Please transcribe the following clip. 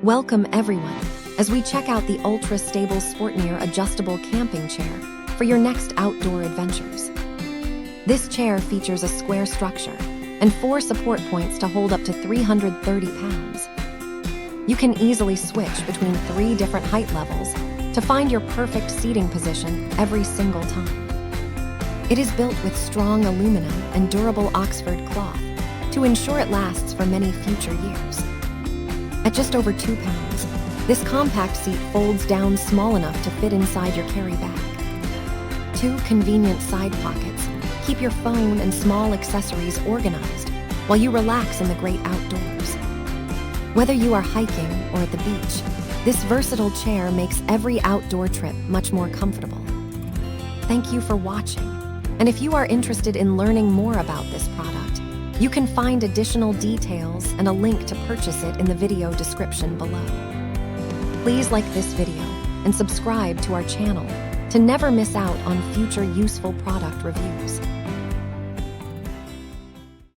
Welcome everyone, as we check out the ultra-stable Sportneer adjustable camping chair for your next outdoor adventures. This chair features a square structure and 4 support points to hold up to 330 pounds. You can easily switch between 3 different height levels to find your perfect seating position every single time. It is built with strong aluminum and durable Oxford cloth to ensure it lasts for many future years. At just over 2 pounds, this compact seat folds down small enough to fit inside your carry bag. 2 convenient side pockets keep your phone and small accessories organized while you relax in the great outdoors. Whether you are hiking or at the beach, this versatile chair makes every outdoor trip much more comfortable. Thank you for watching, and if you are interested in learning more about this product, you can find additional details and a link to purchase it in the video description below. Please like this video and subscribe to our channel to never miss out on future useful product reviews.